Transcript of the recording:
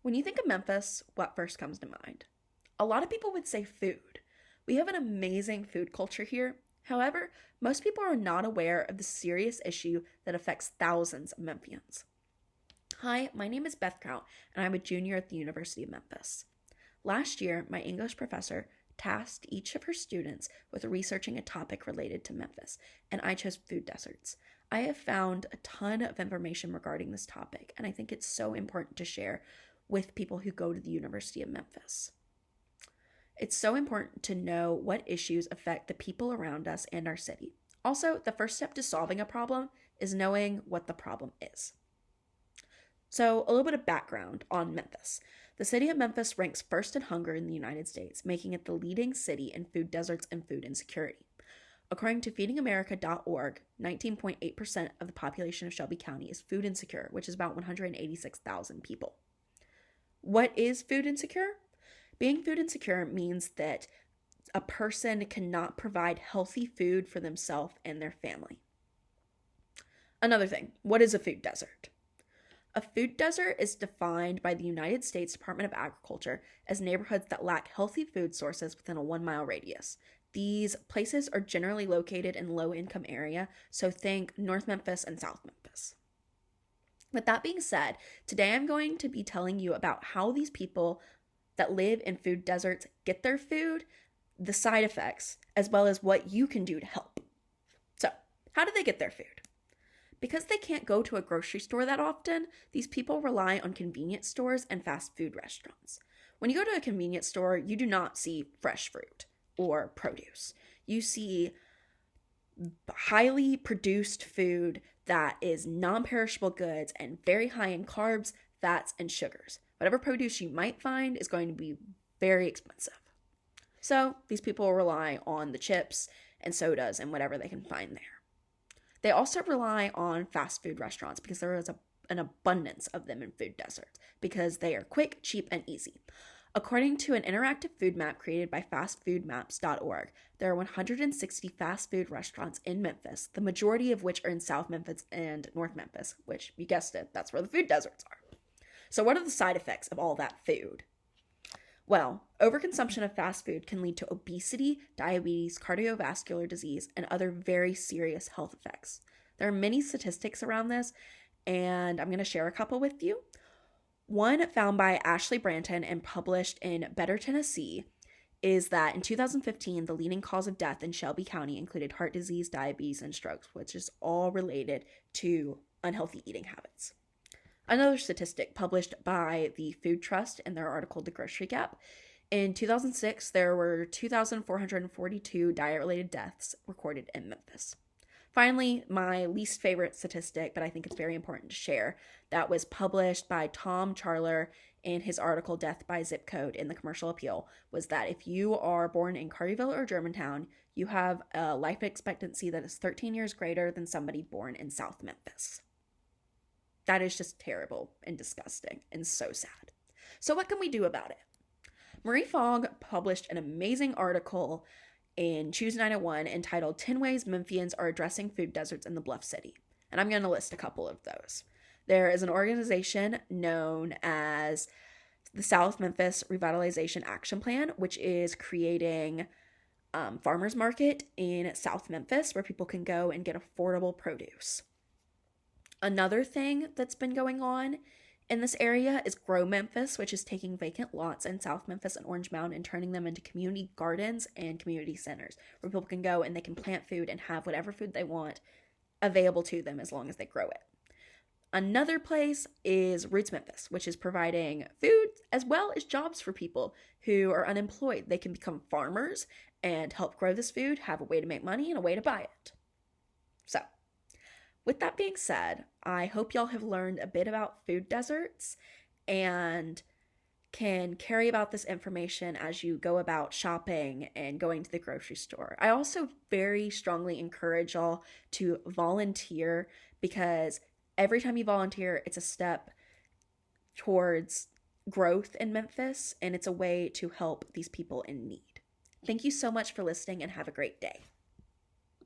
When you think of Memphis, what first comes to mind? A lot of people would say food. We have an amazing food culture here. However, most people are not aware of the serious issue that affects thousands of Memphians. Hi, my name is Beth Kraut, and I'm a junior at the University of Memphis. Last year, my English professor tasked each of her students with researching a topic related to Memphis, and I chose food deserts. I have found a ton of information regarding this topic, and I think it's so important to share with people who go to the University of Memphis. It's so important to know what issues affect the people around us and our city. Also, the first step to solving a problem is knowing what the problem is. So, a little bit of background on Memphis. The city of Memphis ranks first in hunger in the United States, making it the leading city in food deserts and food insecurity. According to feedingamerica.org, 19.8% of the population of Shelby County is food insecure, which is about 186,000 people. What is food insecure? Being food insecure means that a person cannot provide healthy food for themselves and their family. Another thing, what is a food desert? A food desert is defined by the United States Department of Agriculture as neighborhoods that lack healthy food sources within a 1-mile radius. These places are generally located in low-income area, so think North Memphis and South Memphis. With that being said, today I'm going to be telling you about how these people that live in food deserts get their food, the side effects, as well as what you can do to help. So, how do they get their food? Because they can't go to a grocery store that often, these people rely on convenience stores and fast food restaurants. When you go to a convenience store, you do not see fresh fruit or produce. You see highly produced food that is non-perishable goods and very high in carbs, fats, and sugars. Whatever produce you might find is going to be very expensive. So these people rely on the chips and sodas and whatever they can find there. They also rely on fast food restaurants because there is an abundance of them in food deserts because they are quick, cheap, and easy. According to an interactive food map created by fastfoodmaps.org, there are 160 fast food restaurants in Memphis, the majority of which are in South Memphis and North Memphis, which, you guessed it, that's where the food deserts are. So what are the side effects of all that food? Well, overconsumption of fast food can lead to obesity, diabetes, cardiovascular disease, and other very serious health effects. There are many statistics around this, and I'm going to share a couple with you. One found by Ashley Branton and published in Better Tennessee is that in 2015, the leading cause of death in Shelby County included heart disease, diabetes, and strokes, which is all related to unhealthy eating habits. Another statistic published by the Food Trust in their article, The Grocery Gap. In 2006, there were 2,442 diet-related deaths recorded in Memphis. Finally, my least favorite statistic, but I think it's very important to share, that was published by Tom Charler in his article, Death by Zip Code in the Commercial Appeal, was that if you are born in Carterville or Germantown, you have a life expectancy that is 13 years greater than somebody born in South Memphis. That is just terrible and disgusting and so sad. So what can we do about it? Marie Fogg published an amazing article in Choose 901 entitled 10 Ways Memphians Are Addressing Food Deserts in the Bluff City. And I'm going to list a couple of those. There is an organization known as the South Memphis Revitalization Action Plan, which is creating farmers market in South Memphis where people can go and get affordable produce. Another thing that's been going on in this area is Grow Memphis, which is taking vacant lots in South Memphis and Orange Mound and turning them into community gardens and community centers where people can go and they can plant food and have whatever food they want available to them as long as they grow it. Another place is Roots Memphis, which is providing food as well as jobs for people who are unemployed. They can become farmers and help grow this food, have a way to make money and a way to buy it. So, with that being said, I hope y'all have learned a bit about food deserts and can carry about this information as you go about shopping and going to the grocery store. I also very strongly encourage y'all to volunteer because every time you volunteer, it's a step towards growth in Memphis and it's a way to help these people in need. Thank you so much for listening and have a great day.